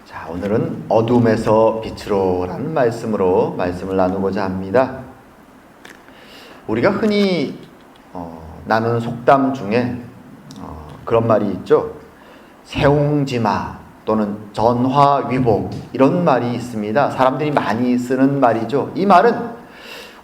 자, 오늘은 어둠에서 빛으로 라는 말씀으로 말씀을 나누고자 합니다. 우리가 흔히 나누는 속담 중에 그런 말이 있죠. 세옹지마 또는 전화위복, 이런 말이 있습니다. 사람들이 많이 쓰는 말이죠. 이 말은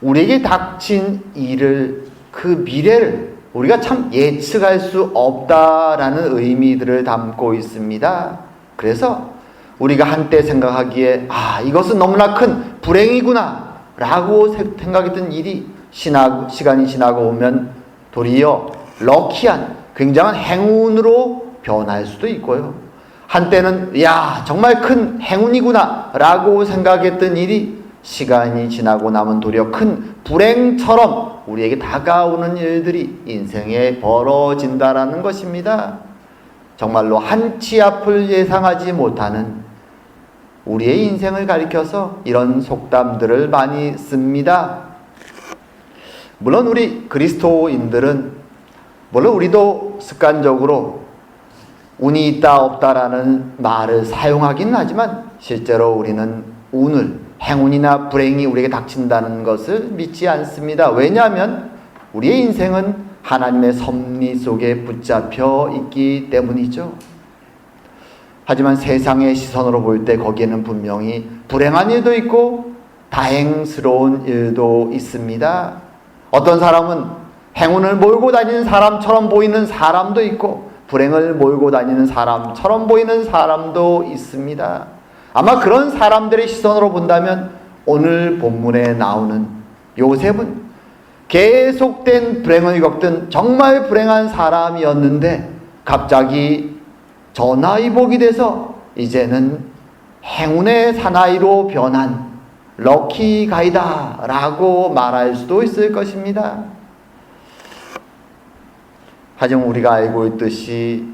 우리에게 닥친 일을, 그 미래를 우리가 참 예측할 수 없다라는 의미들을 담고 있습니다. 그래서 우리가 한때 생각하기에 이것은 너무나 큰 불행이구나 라고 생각했던 일이 시간이 지나고 오면 도리어 럭키한 굉장한 행운으로 변할 수도 있고요. 한때는 정말 큰 행운이구나 라고 생각했던 일이 시간이 지나고 나면 도리어 큰 불행처럼 우리에게 다가오는 일들이 인생에 벌어진다라는 것입니다. 정말로 한치 앞을 예상하지 못하는 우리의 인생을 가리켜서 이런 속담들을 많이 씁니다. 물론 우리 그리스도인들은, 물론 우리도 습관적으로 운이 있다 없다라는 말을 사용하긴 하지만 실제로 우리는 운을, 행운이나 불행이 우리에게 닥친다는 것을 믿지 않습니다. 왜냐하면 우리의 인생은 하나님의 섭리 속에 붙잡혀 있기 때문이죠. 하지만 세상의 시선으로 볼 때 거기에는 분명히 불행한 일도 있고 다행스러운 일도 있습니다. 어떤 사람은 행운을 몰고 다니는 사람처럼 보이는 사람도 있고 불행을 몰고 다니는 사람처럼 보이는 사람도 있습니다. 아마 그런 사람들의 시선으로 본다면 오늘 본문에 나오는 요셉은 계속된 불행을 겪던 정말 불행한 사람이었는데 갑자기 전화위복이 돼서 이제는 행운의 사나이로 변한 럭키가이다 라고 말할 수도 있을 것입니다. 하지만 우리가 알고 있듯이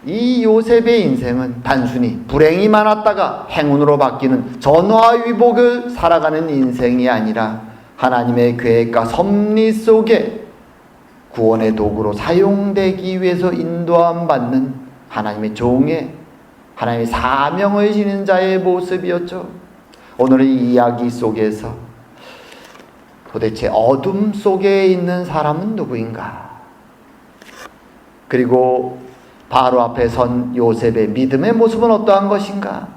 이 요셉의 인생은 단순히 불행이 많았다가 행운으로 바뀌는 전화위복을 살아가는 인생이 아니라 하나님의 계획과 섭리 속에 구원의 도구로 사용되기 위해서 인도함 받는 하나님의 종의, 하나님의 사명을 지닌 자의 모습이었죠. 오늘의 이야기 속에서 도대체 어둠 속에 있는 사람은 누구인가? 그리고 바로 앞에 선 요셉의 믿음의 모습은 어떠한 것인가?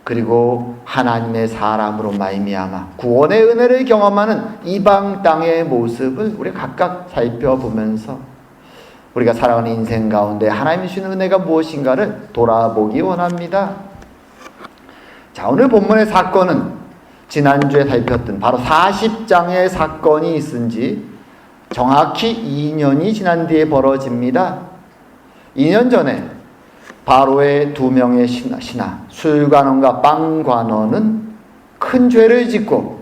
그리고 하나님의 사람으로 말미암아 구원의 은혜를 경험하는 이방 땅의 모습을 우리가 각각 살펴보면서 우리가 살아가는 인생 가운데 하나님이 주시는 은혜가 무엇인가를 돌아보기 원합니다. 자, 오늘 본문의 사건은 지난주에 살폈던 바로 40장의 사건이 있은 지 정확히 2년이 지난 뒤에 벌어집니다. 2년 전에 바로의 두 명의 신하 술관원과 빵관원은 큰 죄를 짓고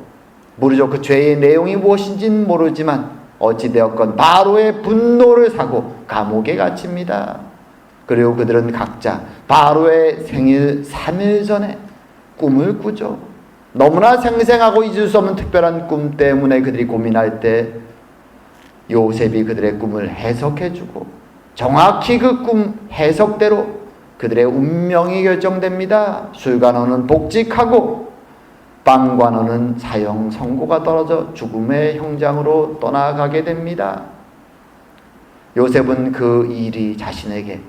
모르죠. 그 죄의 내용이 무엇인지는 모르지만 어찌되었건 바로의 분노를 사고 감옥에 갇힙니다. 그리고 그들은 각자 바로의 생일 3일 전에 꿈을 꾸죠. 너무나 생생하고 잊을 수 없는 특별한 꿈 때문에 그들이 고민할 때 요셉이 그들의 꿈을 해석해주고 정확히 그 꿈 해석대로 그들의 운명이 결정됩니다. 술관원은 복직하고 빵관원은 사형 선고가 떨어져 죽음의 형장으로 떠나가게 됩니다. 요셉은 그 일이 자신에게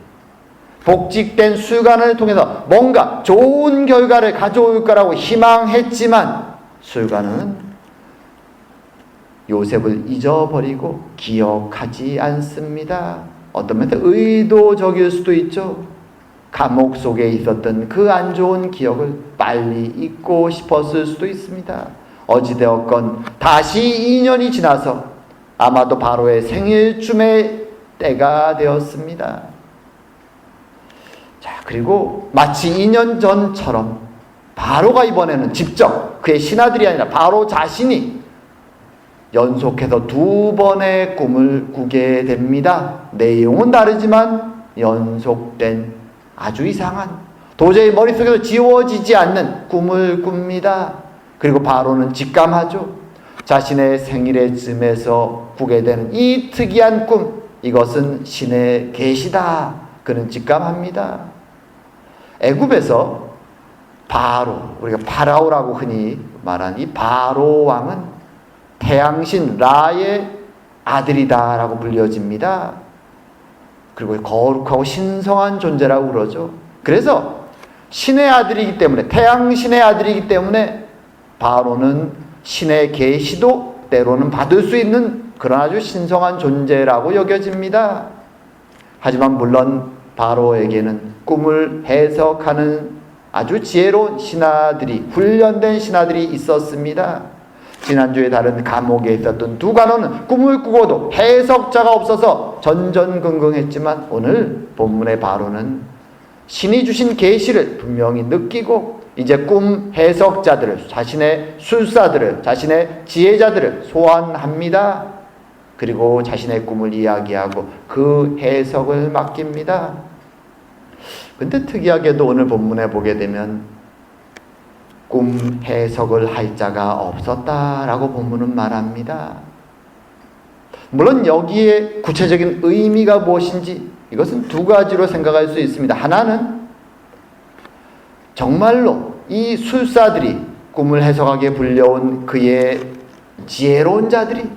복직된 술관을 통해서 뭔가 좋은 결과를 가져올 거라고 희망했지만 술관은 요셉을 잊어버리고 기억하지 않습니다. 어떤 면에서 의도적일 수도 있죠. 감옥 속에 있었던 그 안 좋은 기억을 빨리 잊고 싶었을 수도 있습니다. 어찌되었건 다시 2년이 지나서 아마도 바로의 생일쯤에 때가 되었습니다. 자, 그리고 마치 2년 전처럼 바로가 이번에는 직접 그의 신하들이 아니라 바로 자신이 연속해서 2번의 꿈을 꾸게 됩니다. 내용은 다르지만 연속된 아주 이상한, 도저히 머릿속에서 지워지지 않는 꿈을 꿉니다. 그리고 바로는 직감하죠. 자신의 생일의 즈음에서 꾸게 되는 이 특이한 꿈, 이것은 신의 계시다. 그는 직감합니다. 애굽에서 바로, 우리가 파라오라고 흔히 말하는 이 바로 왕은 태양신 라의 아들이다라고 불려집니다. 그리고 거룩하고 신성한 존재라고 그러죠. 그래서 신의 아들이기 때문에, 태양신의 아들이기 때문에 바로는 신의 계시도 때로는 받을 수 있는 그런 아주 신성한 존재라고 여겨집니다. 하지만 물론 바로에게는 꿈을 해석하는 아주 지혜로운 신하들이, 훈련된 신하들이 있었습니다. 지난주에 다른 감옥에 있었던 두 간호는 꿈을 꾸고도 해석자가 없어서 전전긍긍했지만, 오늘 본문의 바로는 신이 주신 계시를 분명히 느끼고 이제 꿈 해석자들을, 자신의 술사들을, 자신의 지혜자들을 소환합니다. 그리고 자신의 꿈을 이야기하고 그 해석을 맡깁니다. 근데 특이하게도 오늘 본문에 보게 되면 꿈 해석을 할 자가 없었다라고 본문은 말합니다. 물론 여기에 구체적인 의미가 무엇인지 이것은 두 가지로 생각할 수 있습니다. 하나는 정말로 이 술사들이, 꿈을 해석하게 불려온 그의 지혜로운 자들이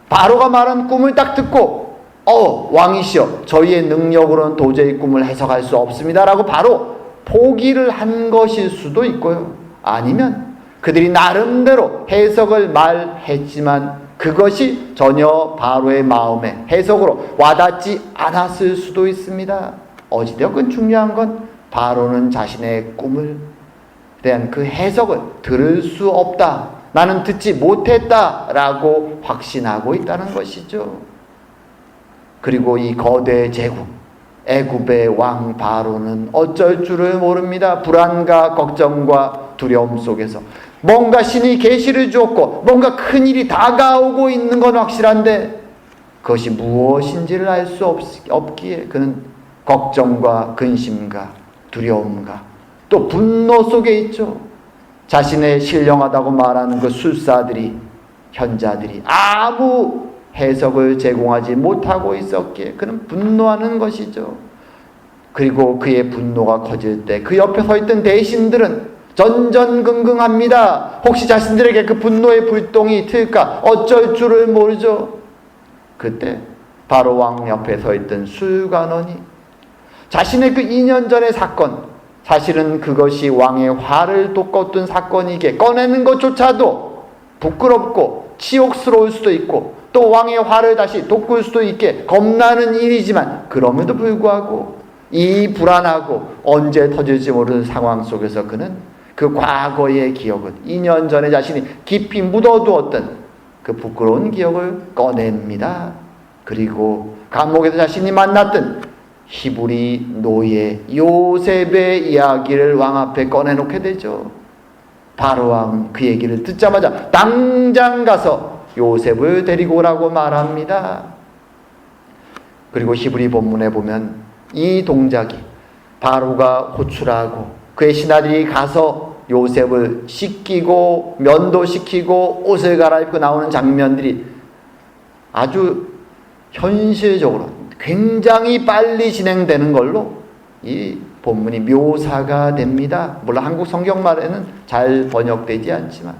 바로가 말한 꿈을 딱 듣고 왕이시여, 저희의 능력으로는 도저히 꿈을 해석할 수 없습니다 라고 바로 포기를 한 것일 수도 있고요. 아니면 그들이 나름대로 해석을 말했지만 그것이 전혀 바로의 마음에 해석으로 와닿지 않았을 수도 있습니다. 어찌되었건 중요한 건 바로는 자신의 꿈을 대한 그 해석을 들을 수 없다, 나는 듣지 못했다라고 확신하고 있다는 것이죠. 그리고 이 거대 제국 애굽의 왕 바로는 어쩔 줄을 모릅니다. 불안과 걱정과 두려움 속에서 뭔가 신이 계시를 주었고 뭔가 큰일이 다가오고 있는 건 확실한데 그것이 무엇인지를 알 수 없기에 그는 걱정과 근심과 두려움과 또 분노 속에 있죠. 자신의 신령하다고 말하는 그 술사들이, 현자들이 아무 해석을 제공하지 못하고 있었기에 그는 분노하는 것이죠. 그리고 그의 분노가 커질 때 그 옆에 서 있던 대신들은 전전긍긍합니다. 혹시 자신들에게 그 분노의 불똥이 튈까 어쩔 줄을 모르죠. 그때 바로 왕 옆에 서 있던 술관원이 자신의 그 2년 전의 사건, 사실은 그것이 왕의 화를 돋궜던 사건이기에 꺼내는 것조차도 부끄럽고 치욕스러울 수도 있고 또 왕의 화를 다시 돋굴 수도 있게 겁나는 일이지만 그럼에도 불구하고 이 불안하고 언제 터질지 모르는 상황 속에서 그는 그 과거의 기억을, 2년 전에 자신이 깊이 묻어두었던 그 부끄러운 기억을 꺼냅니다. 그리고 감옥에서 자신이 만났던 히브리 노예 요셉의 이야기를 왕 앞에 꺼내놓게 되죠. 바로 왕은 그 얘기를 듣자마자 당장 가서 요셉을 데리고 오라고 말합니다. 그리고 히브리 본문에 보면 이 동작이 바로가 호출하고 그의 신하들이 가서 요셉을 씻기고 면도시키고 옷을 갈아입고 나오는 장면들이 아주 현실적으로 굉장히 빨리 진행되는 걸로 이 본문이 묘사가 됩니다. 물론 한국 성경말에는 잘 번역되지 않지만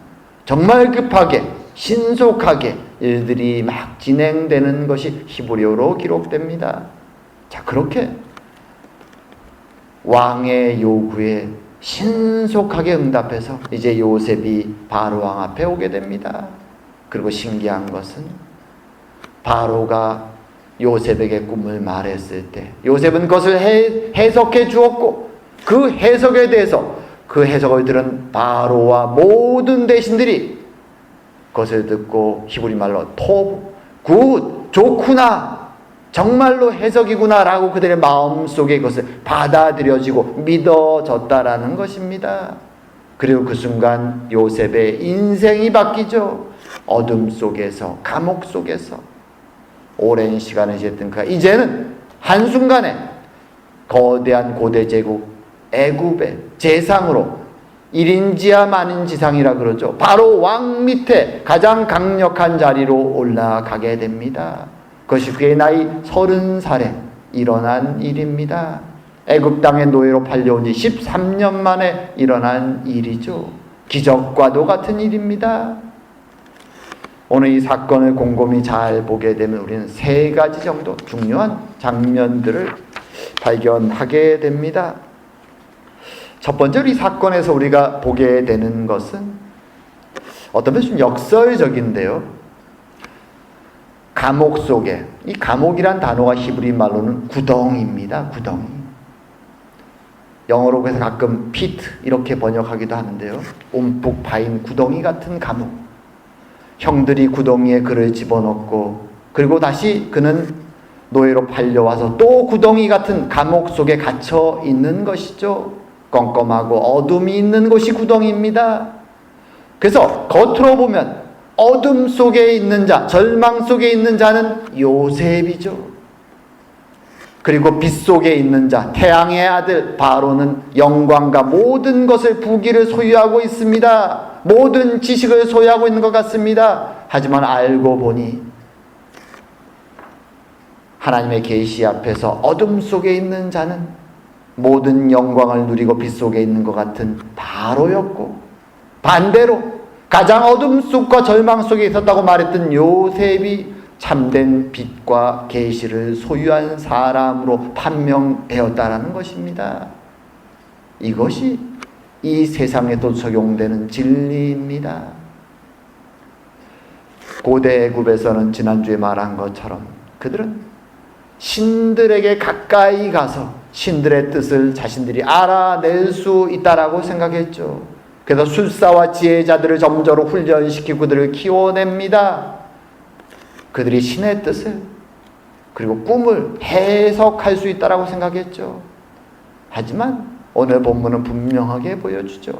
정말 급하게 신속하게 일들이 막 진행되는 것이 히브리어로 기록됩니다. 자, 그렇게 왕의 요구에 신속하게 응답해서 이제 요셉이 바로 왕 앞에 오게 됩니다. 그리고 신기한 것은 바로가 요셉에게 꿈을 말했을 때 요셉은 그것을 해석해 주었고 그 해석에 대해서 그 해석을 들은 바로와 모든 대신들이 그것을 듣고 히브리 말로 토브, 굿, 좋구나, 정말로 해석이구나 라고 그들의 마음속에 그것을 받아들여지고 믿어졌다라는 것입니다. 그리고 그 순간 요셉의 인생이 바뀌죠. 어둠 속에서, 감옥 속에서 오랜 시간을 지냈던 그가 이제는 한순간에 거대한 고대 제국 애굽의 재상으로 1인지하 만인지상이라 그러죠. 바로 왕 밑에 가장 강력한 자리로 올라가게 됩니다. 그것이 그의 나이 30살에 일어난 일입니다. 애굽 땅의 노예로 팔려온 지 13년 만에 일어난 일이죠. 기적과도 같은 일입니다. 오늘 이 사건을 곰곰이 잘 보게 되면 우리는 세 가지 정도 중요한 장면들을 발견하게 됩니다. 첫 번째로 이 사건에서 우리가 보게 되는 것은 어떤 면에서 좀 역설적인데요. 감옥 속에, 이 감옥이란 단어가 히브리 말로는 구덩이입니다. 구덩이. 영어로 그래서 가끔 pit 이렇게 번역하기도 하는데요. 움푹 파인 구덩이 같은 감옥. 형들이 구덩이에 그를 집어넣고 그리고 다시 그는 노예로 팔려와서 또 구덩이 같은 감옥 속에 갇혀 있는 것이죠. 껌껌하고 어둠이 있는 곳이 구덩이입니다. 그래서 겉으로 보면 어둠 속에 있는 자, 절망 속에 있는 자는 요셉이죠. 그리고 빛 속에 있는 자, 태양의 아들 바로는 영광과 모든 것을 부귀를 소유하고 있습니다. 모든 지식을 소유하고 있는 것 같습니다. 하지만 알고 보니 하나님의 계시 앞에서 어둠 속에 있는 자는 모든 영광을 누리고 빛 속에 있는 것 같은 바로였고, 반대로 가장 어둠 속과 절망 속에 있었다고 말했던 요셉이 참된 빛과 계시를 소유한 사람으로 판명되었다라는 것입니다. 이것이 이 세상에도 적용되는 진리입니다. 고대 애굽에서는 지난주에 말한 것처럼 그들은 신들에게 가까이 가서 신들의 뜻을 자신들이 알아낼 수 있다라고 생각했죠. 그래서 술사와 지혜자들을 점저로 훈련시키고 그들을 키워냅니다. 그들이 신의 뜻을 그리고 꿈을 해석할 수 있다라고 생각했죠. 하지만 오늘 본문은 분명하게 보여주죠.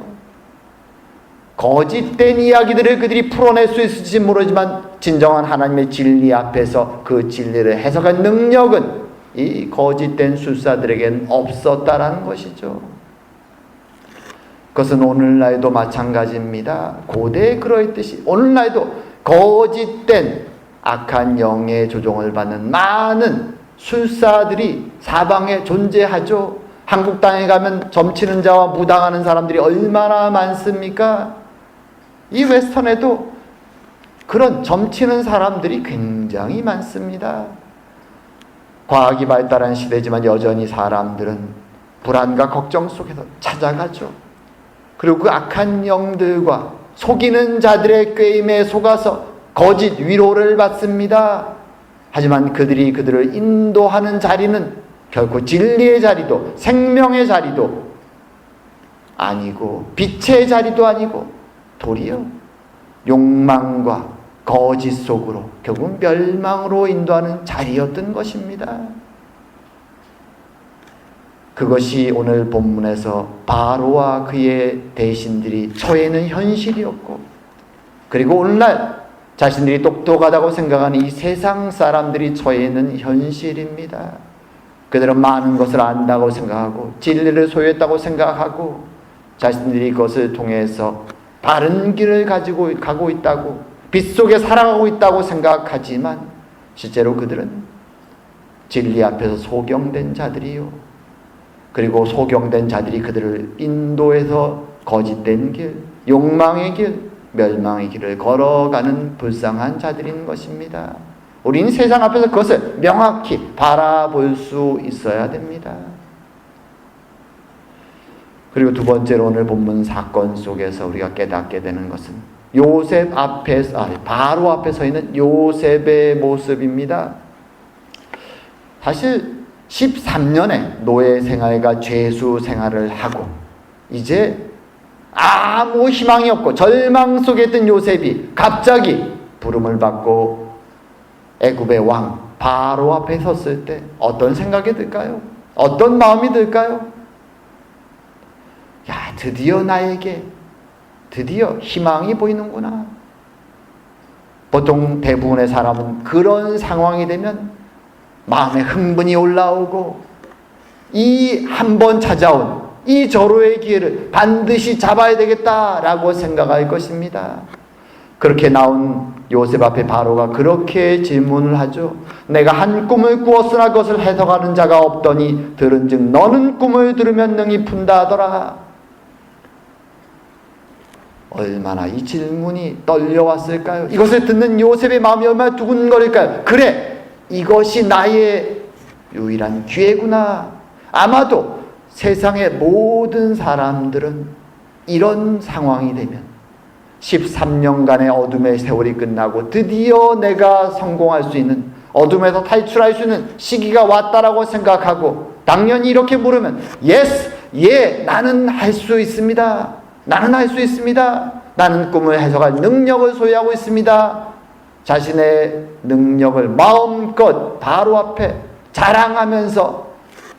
거짓된 이야기들을 그들이 풀어낼 수 있을지 모르지만 진정한 하나님의 진리 앞에서 그 진리를 해석할 능력은 이 거짓된 술사들에겐 없었다라는 것이죠. 그것은 오늘날도 마찬가지입니다. 고대에 그러했듯이 오늘날도 거짓된 악한 영의 조종을 받는 많은 술사들이 사방에 존재하죠. 한국 땅에 가면 점치는 자와 무당하는 사람들이 얼마나 많습니까? 이 웨스턴에도 그런 점치는 사람들이 굉장히 많습니다. 과학이 발달한 시대지만 여전히 사람들은 불안과 걱정 속에서 찾아가죠. 그리고 그 악한 영들과 속이는 자들의 꾀임에 속아서 거짓 위로를 받습니다. 하지만 그들이 그들을 인도하는 자리는 결코 진리의 자리도 생명의 자리도 아니고 빛의 자리도 아니고 도리어 욕망과 거짓 속으로 결국 멸망으로 인도하는 자리였던 것입니다. 그것이 오늘 본문에서 바로와 그의 대신들이 처해있는 현실이었고, 그리고 오늘날 자신들이 똑똑하다고 생각하는 이 세상 사람들이 처해있는 현실입니다. 그들은 많은 것을 안다고 생각하고 진리를 소유했다고 생각하고 자신들이 그것을 통해서 바른 길을 가지고 가고 있다고, 빛 속에 살아가고 있다고 생각하지만 실제로 그들은 진리 앞에서 소경된 자들이요, 그리고 소경된 자들이 그들을 인도해서 거짓된 길, 욕망의 길, 멸망의 길을 걸어가는 불쌍한 자들인 것입니다. 우리는 세상 앞에서 그것을 명확히 바라볼 수 있어야 됩니다. 그리고 두 번째로 오늘 본문 사건 속에서 우리가 깨닫게 되는 것은 바로 앞에 서 있는 요셉의 모습입니다. 사실 13년의 노예 생활과 죄수 생활을 하고 이제 아무 희망이 없고 절망 속에 있던 요셉이 갑자기 부름을 받고 애굽의 왕 바로 앞에 섰을 때 어떤 생각이 들까요? 어떤 마음이 들까요? 야, 드디어 나에게 드디어 희망이 보이는구나. 보통 대부분의 사람은 그런 상황이 되면 마음에 흥분이 올라오고 이 한 번 찾아온 이 절호의 기회를 반드시 잡아야 되겠다라고 생각할 것입니다. 그렇게 나온 요셉 앞에 바로가 그렇게 질문을 하죠. 내가 한 꿈을 꾸었으나 그것을 해석하는 자가 없더니 들은즉 너는 꿈을 들으면 능히 푼다 하더라. 얼마나 이 질문이 떨려왔을까요? 이것을 듣는 요셉의 마음이 얼마나 두근거릴까요? 그래, 이것이 나의 유일한 기회구나. 아마도 세상의 모든 사람들은 이런 상황이 되면 13년간의 어둠의 세월이 끝나고 드디어 내가 성공할 수 있는, 어둠에서 탈출할 수 있는 시기가 왔다라고 생각하고 당연히 이렇게 물으면 Yes, 예, 나는 할 수 있습니다. 나는 할 수 있습니다. 나는 꿈을 해석할 능력을 소유하고 있습니다. 자신의 능력을 마음껏 바로 앞에 자랑하면서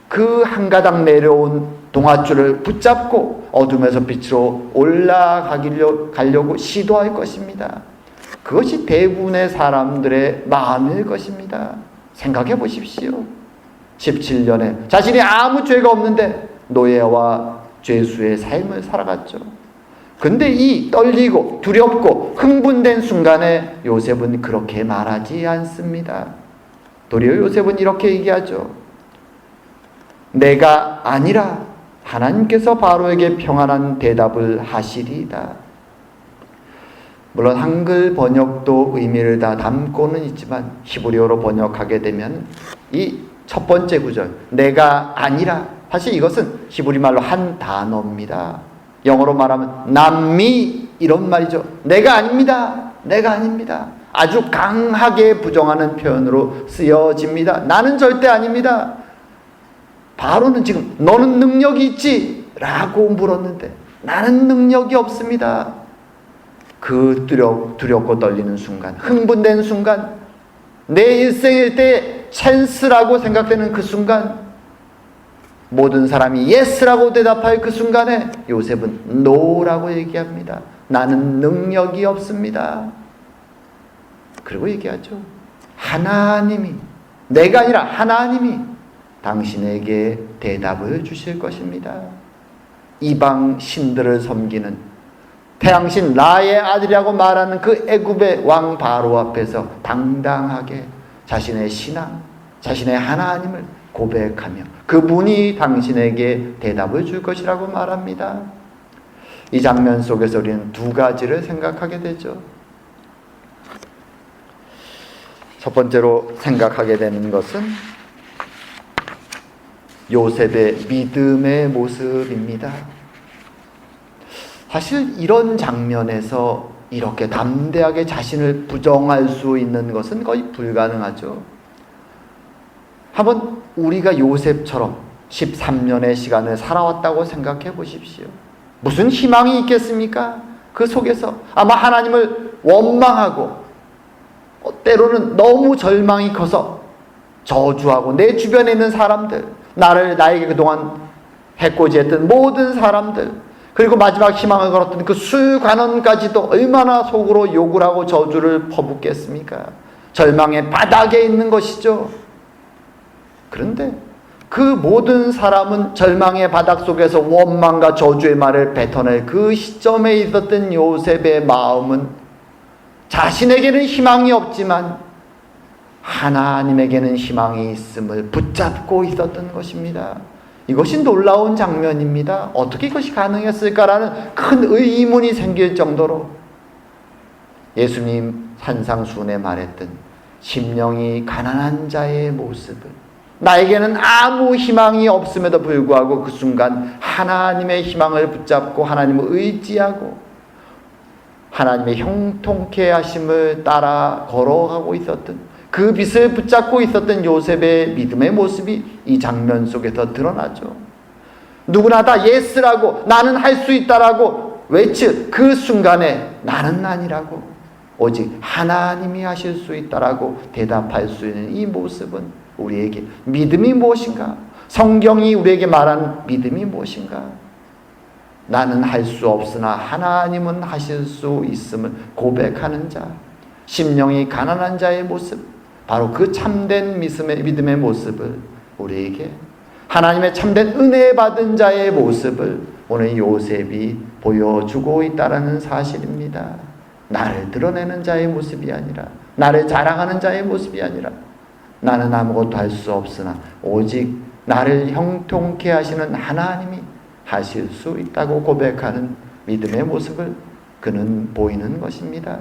그 한 가닥 내려온 동아줄을 붙잡고 어둠에서 빛으로 올라가려고 시도할 것입니다. 그것이 대부분의 사람들의 마음일 것입니다. 생각해 보십시오. 17년에 자신이 아무 죄가 없는데 노예와 죄수의 삶을 살아갔죠. 근데 이 떨리고 두렵고 흥분된 순간에 요셉은 그렇게 말하지 않습니다. 도리어 요셉은 이렇게 얘기하죠. 내가 아니라 하나님께서 바로에게 평안한 대답을 하시리이다. 물론 한글 번역도 의미를 다 담고는 있지만 히브리어로 번역하게 되면 이 첫 번째 구절 내가 아니라, 사실 이것은 히브리 말로 한 단어입니다. 영어로 말하면 not me 이런 말이죠. 내가 아닙니다. 내가 아닙니다. 아주 강하게 부정하는 표현으로 쓰여집니다. 나는 절대 아닙니다. 바로는 지금 너는 능력이 있지? 라고 물었는데 나는 능력이 없습니다. 그 두렵고 떨리는 순간, 흥분된 순간, 내 일생일 때 찬스라고 생각되는 그 순간, 모든 사람이 예스라고 대답할 그 순간에 요셉은 노라고 얘기합니다. 나는 능력이 없습니다. 그리고 얘기하죠. 하나님이, 내가 아니라 하나님이 당신에게 대답을 주실 것입니다. 이방 신들을 섬기는 태양신 라의 아들이라고 말하는 그 애굽의 왕 바로 앞에서 당당하게 자신의 신앙, 자신의 하나님을 고백하며 그분이 당신에게 대답을 줄 것이라고 말합니다. 이 장면 속에서 우리는 두 가지를 생각하게 되죠. 첫 번째로 생각하게 되는 것은 요셉의 믿음의 모습입니다. 사실 이런 장면에서 이렇게 담대하게 자신을 부정할 수 있는 것은 거의 불가능하죠. 한번 우리가 요셉처럼 13년의 시간을 살아왔다고 생각해 보십시오. 무슨 희망이 있겠습니까? 그 속에서 아마 하나님을 원망하고 때로는 너무 절망이 커서 저주하고 내 주변에 있는 사람들, 나에게 그동안 해코지했던 모든 사람들, 그리고 마지막 희망을 걸었던 그 수관원까지도 얼마나 속으로 욕을 하고 저주를 퍼붓겠습니까? 절망의 바닥에 있는 것이죠. 그런데 그 모든 사람은 절망의 바닥 속에서 원망과 저주의 말을 뱉어낼 그 시점에 있었던 요셉의 마음은 자신에게는 희망이 없지만 하나님에게는 희망이 있음을 붙잡고 있었던 것입니다. 이것이 놀라운 장면입니다. 어떻게 이것이 가능했을까라는 큰 의문이 생길 정도로 예수님 산상수훈에 말했던 심령이 가난한 자의 모습을, 나에게는 아무 희망이 없음에도 불구하고 그 순간 하나님의 희망을 붙잡고 하나님을 의지하고 하나님의 형통케 하심을 따라 걸어가고 있었던 그 빛을 붙잡고 있었던 요셉의 믿음의 모습이 이 장면 속에서 드러나죠. 누구나 다 예스라고, 나는 할 수 있다라고 외칠 그 순간에 나는 아니라고, 오직 하나님이 하실 수 있다라고 대답할 수 있는 이 모습은 우리에게 믿음이 무엇인가? 성경이 우리에게 말한 믿음이 무엇인가? 나는 할 수 없으나 하나님은 하실 수 있음을 고백하는 자, 심령이 가난한 자의 모습, 바로 그 참된 믿음의 모습을 우리에게, 하나님의 참된 은혜 받은 자의 모습을 오늘 요셉이 보여주고 있다는 사실입니다. 나를 드러내는 자의 모습이 아니라, 나를 자랑하는 자의 모습이 아니라, 나는 아무것도 할 수 없으나 오직 나를 형통케 하시는 하나님이 하실 수 있다고 고백하는 믿음의 모습을 그는 보이는 것입니다.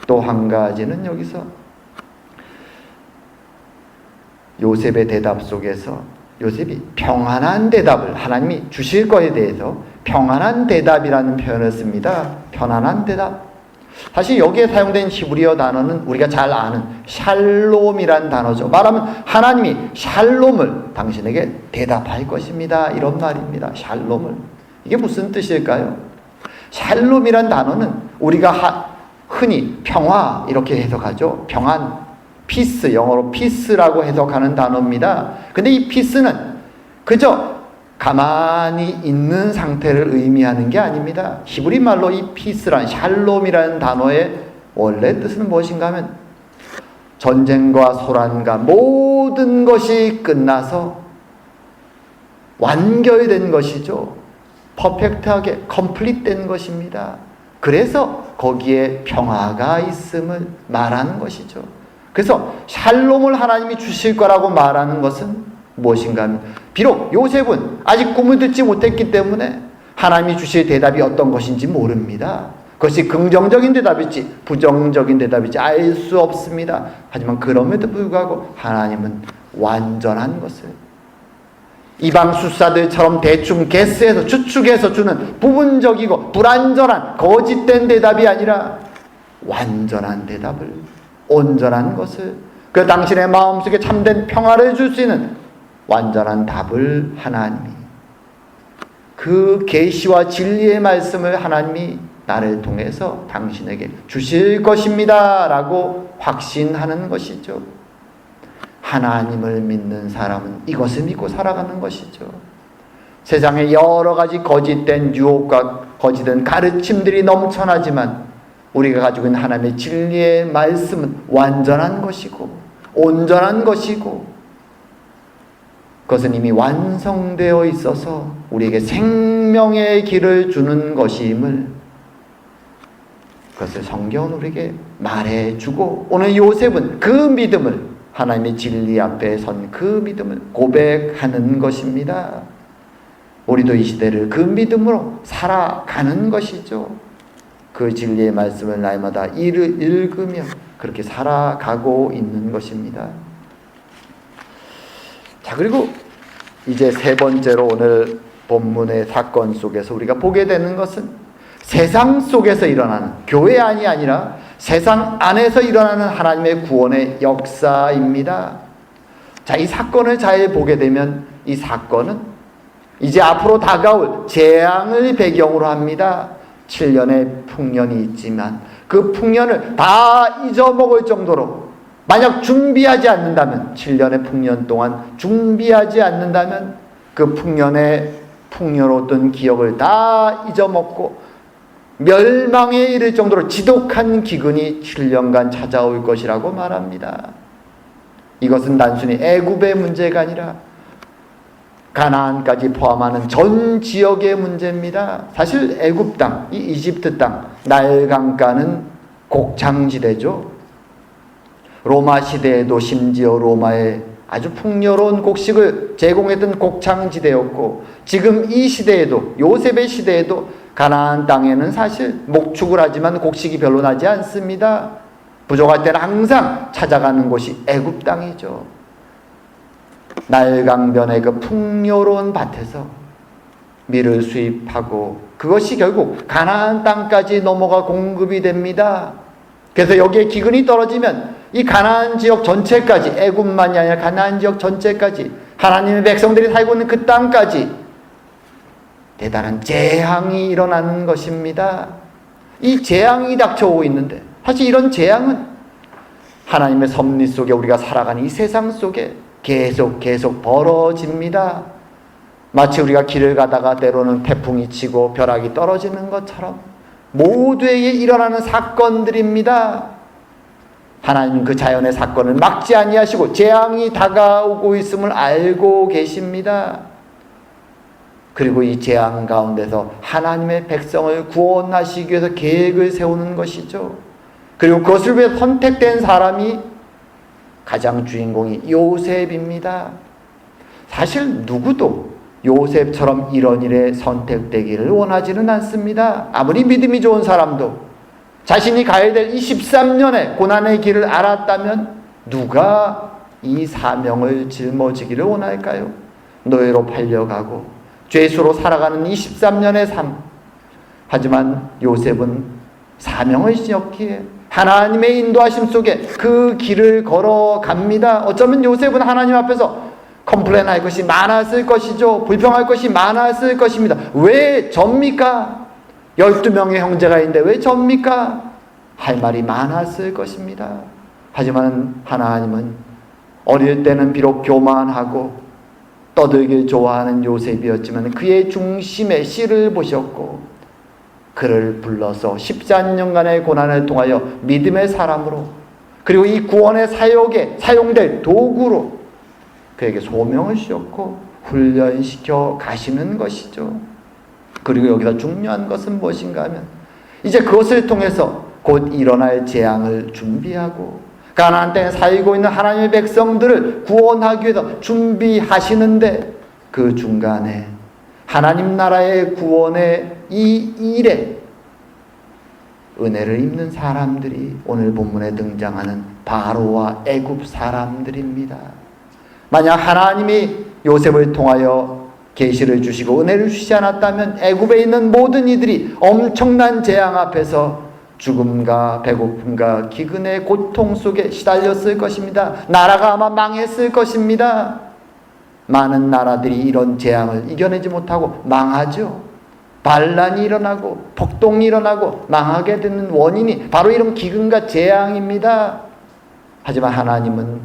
또 한 가지는 여기서 요셉의 대답 속에서 요셉이 평안한 대답을 하나님이 주실 것에 대해서 평안한 대답이라는 표현을 씁니다. 편안한 대답. 사실 여기에 사용된 히브리어 단어는 우리가 잘 아는 샬롬이란 단어죠. 말하면 하나님이 샬롬을 당신에게 대답할 것입니다, 이런 말입니다. 샬롬을. 이게 무슨 뜻일까요? 샬롬이란 단어는 우리가 흔히 평화 이렇게 해석하죠. 평안, 피스, 영어로 피스라고 해석하는 단어입니다. 근데 이 피스는 그저 가만히 있는 상태를 의미하는 게 아닙니다. 히브리 말로 이 피스란 샬롬이라는 단어의 원래 뜻은 무엇인가 하면 전쟁과 소란과 모든 것이 끝나서 완결된 것이죠. 퍼펙트하게 컴플릿된 것입니다. 그래서 거기에 평화가 있음을 말하는 것이죠. 그래서 샬롬을 하나님이 주실 거라고 말하는 것은 무엇인가 하면 비록 요셉은 아직 꿈을 듣지 못했기 때문에 하나님이 주실 대답이 어떤 것인지 모릅니다. 그것이 긍정적인 대답일지 부정적인 대답일지 알 수 없습니다. 하지만 그럼에도 불구하고 하나님은 완전한 것을 이방 숫사들처럼 대충 게스해서 추측해서 주는 부분적이고 불완전한 거짓된 대답이 아니라 완전한 대답을, 온전한 것을, 그 당신의 마음속에 참된 평화를 줄 수 있는 완전한 답을 하나님이, 그 계시와 진리의 말씀을 하나님이 나를 통해서 당신에게 주실 것입니다 라고 확신하는 것이죠. 하나님을 믿는 사람은 이것을 믿고 살아가는 것이죠. 세상에 여러 가지 거짓된 유혹과 거짓된 가르침들이 넘쳐나지만 우리가 가지고 있는 하나님의 진리의 말씀은 완전한 것이고 온전한 것이고 그것은 이미 완성되어 있어서 우리에게 생명의 길을 주는 것임을, 그것을 성경은 우리에게 말해주고, 오늘 요셉은 그 믿음을, 하나님의 진리 앞에 선 그 믿음을 고백하는 것입니다. 우리도 이 시대를 그 믿음으로 살아가는 것이죠. 그 진리의 말씀을 날마다 읽으며 그렇게 살아가고 있는 것입니다. 자, 그리고 이제 세 번째로 오늘 본문의 사건 속에서 우리가 보게 되는 것은 세상 속에서 일어나는, 교회 안이 아니라 세상 안에서 일어나는 하나님의 구원의 역사입니다. 자, 이 사건을 잘 보게 되면 이 사건은 이제 앞으로 다가올 재앙을 배경으로 합니다. 7년의 풍년이 있지만 그 풍년을 다 잊어먹을 정도로, 만약 준비하지 않는다면, 7년의 풍년 동안 준비하지 않는다면 그 풍년의 풍요로웠던 기억을 다 잊어먹고 멸망에 이를 정도로 지독한 기근이 7년간 찾아올 것이라고 말합니다. 이것은 단순히 애굽의 문제가 아니라 가나안까지 포함하는 전 지역의 문제입니다. 사실 애굽 땅, 이 이집트 땅, 나일강가는 곡창지대죠. 로마 시대에도 심지어 로마에 아주 풍요로운 곡식을 제공했던 곡창지대였고, 지금 이 시대에도, 요셉의 시대에도 가나안 땅에는 사실 목축을 하지만 곡식이 별로 나지 않습니다. 부족할 때는 항상 찾아가는 곳이 애굽 땅이죠. 나일강변의 그 풍요로운 밭에서 밀을 수입하고 그것이 결국 가나안 땅까지 넘어가 공급이 됩니다. 그래서 여기에 기근이 떨어지면 이 가나안 지역 전체까지, 애굽만이 아니라 가나안 지역 전체까지, 하나님의 백성들이 살고 있는 그 땅까지 대단한 재앙이 일어나는 것입니다. 이 재앙이 닥쳐오고 있는데, 사실 이런 재앙은 하나님의 섭리 속에 우리가 살아가는 이 세상 속에 계속 벌어집니다. 마치 우리가 길을 가다가 때로는 태풍이 치고 벼락이 떨어지는 것처럼 모두에게 일어나는 사건들입니다. 하나님은 그 자연의 사건을 막지 아니하시고 재앙이 다가오고 있음을 알고 계십니다. 그리고 이 재앙 가운데서 하나님의 백성을 구원하시기 위해서 계획을 세우는 것이죠. 그리고 그것을 위해 선택된 사람이 가장 주인공이 요셉입니다. 사실 누구도 요셉처럼 이런 일에 선택되기를 원하지는 않습니다. 아무리 믿음이 좋은 사람도 자신이 가야 될 이 13년의 고난의 길을 알았다면 누가 이 사명을 짊어지기를 원할까요? 노예로 팔려가고 죄수로 살아가는 이 13년의 삶. 하지만 요셉은 사명을 지었기에 하나님의 인도하심 속에 그 길을 걸어갑니다. 어쩌면 요셉은 하나님 앞에서 컴플레인할 것이 많았을 것이죠. 불평할 것이 많았을 것입니다. 왜 접니까? 12명의 형제가 있는데 왜 접니까? 할 말이 많았을 것입니다. 하지만 하나님은 어릴 때는 비록 교만하고 떠들길 좋아하는 요셉이었지만 그의 중심에 씨를 보셨고 그를 불러서 14년간의 고난을 통하여 믿음의 사람으로 그리고 이 구원의 사역에 사용될 도구로 그에게 소명을 주셨고 훈련시켜 가시는 것이죠. 그리고 여기서 중요한 것은 무엇인가 하면 이제 그것을 통해서 곧 일어날 재앙을 준비하고 가나안 땅에 살고 있는 하나님의 백성들을 구원하기 위해서 준비하시는데 그 중간에 하나님 나라의 구원의 이 일에 은혜를 입는 사람들이 오늘 본문에 등장하는 바로와 애굽 사람들입니다. 만약 하나님이 요셉을 통하여 계시를 주시고 은혜를 주시지 않았다면 애굽에 있는 모든 이들이 엄청난 재앙 앞에서 죽음과 배고픔과 기근의 고통 속에 시달렸을 것입니다. 나라가 아마 망했을 것입니다. 많은 나라들이 이런 재앙을 이겨내지 못하고 망하죠. 반란이 일어나고 폭동이 일어나고 망하게 되는 원인이 바로 이런 기근과 재앙입니다. 하지만 하나님은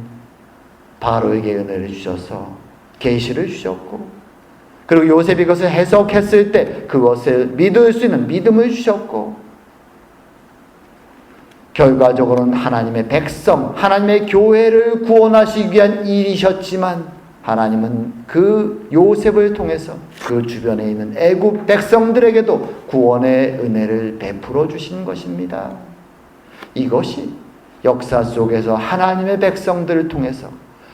바로에게 은혜를 주셔서 계시를 주셨고 그리고 요셉이 그것을 해석했을 때 그것을 믿을 수 있는 믿음을 주셨고 결과적으로는 하나님의 백성, 하나님의 교회를 구원하시기 위한 일이셨지만 하나님은 그 요셉을 통해서 그 주변에 있는 애굽 백성들에게도 구원의 은혜를 베풀어 주신 것입니다. 이것이 역사 속에서 하나님의 백성들을 통해서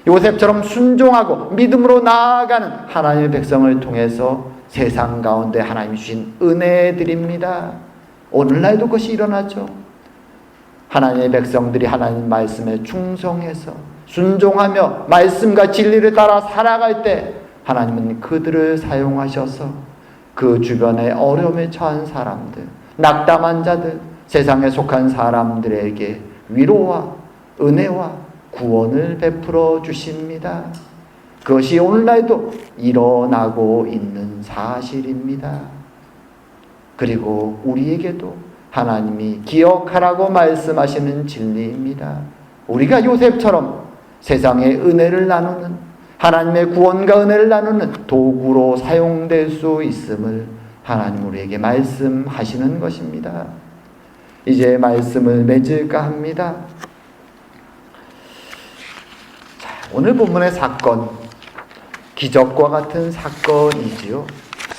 요셉처럼 순종하고 믿음으로 나아가는 하나님의 백성을 통해서 세상 가운데 하나님이 주신 은혜들입니다. 오늘날도 그것이 일어나죠. 하나님의 백성들이 하나님 말씀에 충성해서 순종하며 말씀과 진리를 따라 살아갈 때 하나님은 그들을 사용하셔서 그 주변에 어려움에 처한 사람들, 낙담한 자들, 세상에 속한 사람들에게 위로와 은혜와 구원을 베풀어 주십니다. 그것이 오늘날도 일어나고 있는 사실입니다. 그리고 우리에게도 하나님이 기억하라고 말씀하시는 진리입니다. 우리가 요셉처럼 세상의 은혜를 나누는 하나님의 구원과 은혜를 나누는 도구로 사용될 수 있음을 하나님 우리에게 말씀하시는 것입니다. 이제 말씀을 맺을까 합니다. 자, 오늘 본문의 사건, 기적과 같은 사건이지요.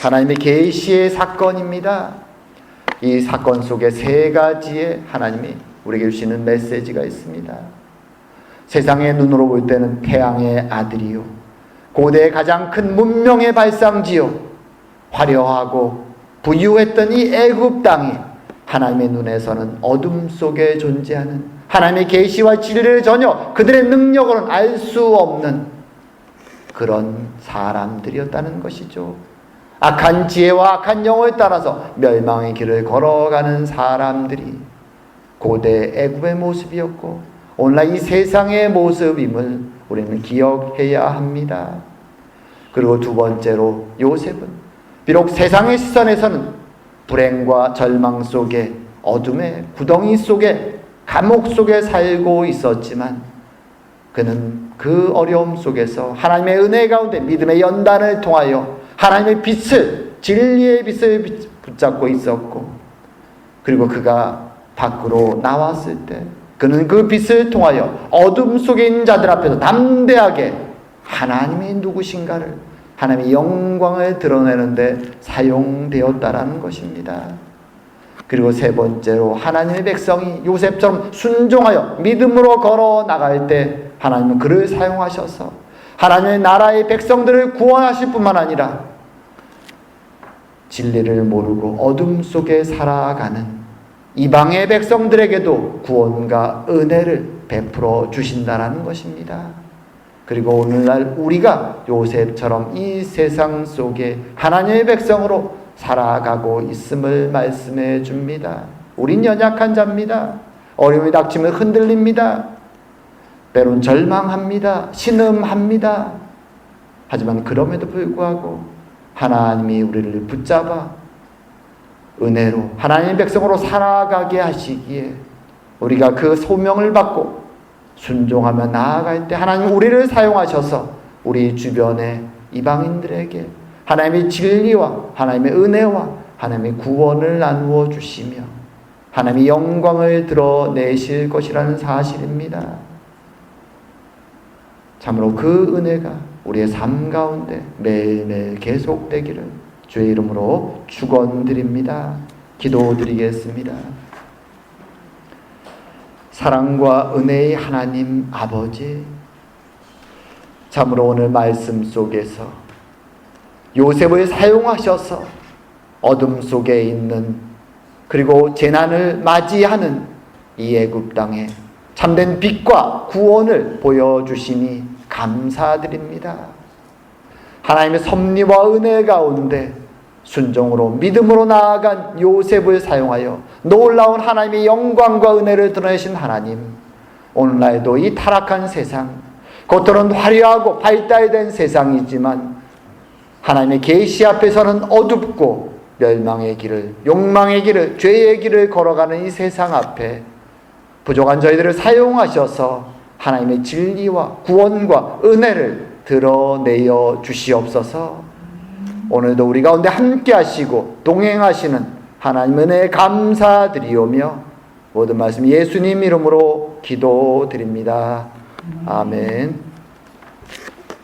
하나님의 계시의 사건입니다. 이 사건 속에 세 가지의 하나님이 우리에게 주시는 메시지가 있습니다. 세상의 눈으로 볼 때는 태양의 아들이요 고대의 가장 큰 문명의 발상지요 화려하고 부유했던 이 애굽 땅이 하나님의 눈에서는 어둠 속에 존재하는 하나님의 계시와 진리를 전혀 그들의 능력으로는 알 수 없는 그런 사람들이었다는 것이죠. 악한 지혜와 악한 영을 따라서 멸망의 길을 걸어가는 사람들이 고대 애굽의 모습이었고 오늘날 이 세상의 모습임을 우리는 기억해야 합니다. 그리고 두 번째로 요셉은 비록 세상의 시선에서는 불행과 절망 속에 어둠의 구덩이 속에 감옥 속에 살고 있었지만 그는 그 어려움 속에서 하나님의 은혜 가운데 믿음의 연단을 통하여 하나님의 빛을 진리의 빛을 붙잡고 있었고 그리고 그가 밖으로 나왔을 때 그는 그 빛을 통하여 어둠 속에 있는 자들 앞에서 담대하게 하나님이 누구신가를 하나님의 영광을 드러내는데 사용되었다라는 것입니다. 그리고 세 번째로 하나님의 백성이 요셉처럼 순종하여 믿음으로 걸어 나갈 때 하나님은 그를 사용하셔서 하나님의 나라의 백성들을 구원하실 뿐만 아니라 진리를 모르고 어둠 속에 살아가는 이방의 백성들에게도 구원과 은혜를 베풀어 주신다라는 것입니다. 그리고 오늘날 우리가 요셉처럼 이 세상 속에 하나님의 백성으로 살아가고 있음을 말씀해 줍니다. 우린 연약한 자입니다. 어려움이 닥치면 흔들립니다. 때론 절망합니다. 신음합니다. 하지만 그럼에도 불구하고 하나님이 우리를 붙잡아 은혜로 하나님의 백성으로 살아가게 하시기에 우리가 그 소명을 받고 순종하며 나아갈 때 하나님 우리를 사용하셔서 우리 주변의 이방인들에게 하나님의 진리와 하나님의 은혜와 하나님의 구원을 나누어 주시며 하나님의 영광을 드러내실 것이라는 사실입니다. 참으로 그 은혜가 우리의 삶 가운데 매일매일 계속되기를 주의 이름으로 축원드립니다. 기도드리겠습니다. 사랑과 은혜의 하나님 아버지, 참으로 오늘 말씀 속에서 요셉을 사용하셔서 어둠 속에 있는 그리고 재난을 맞이하는 이 애굽 땅에 참된 빛과 구원을 보여주시니 감사드립니다. 하나님의 섭리와 은혜 가운데 순종으로 믿음으로 나아간 요셉을 사용하여 놀라운 하나님의 영광과 은혜를 드러내신 하나님, 오늘날도 이 타락한 세상, 겉으로는 화려하고 발달된 세상이지만 하나님의 계시 앞에서는 어둡고 멸망의 길을, 욕망의 길을, 죄의 길을 걸어가는 이 세상 앞에 부족한 저희들을 사용하셔서 하나님의 진리와 구원과 은혜를 드러내어 주시옵소서. 오늘도 우리 가운데 함께 하시고 동행하시는 하나님 은혜에 감사드리오며 모든 말씀 예수님 이름으로 기도드립니다. 아멘.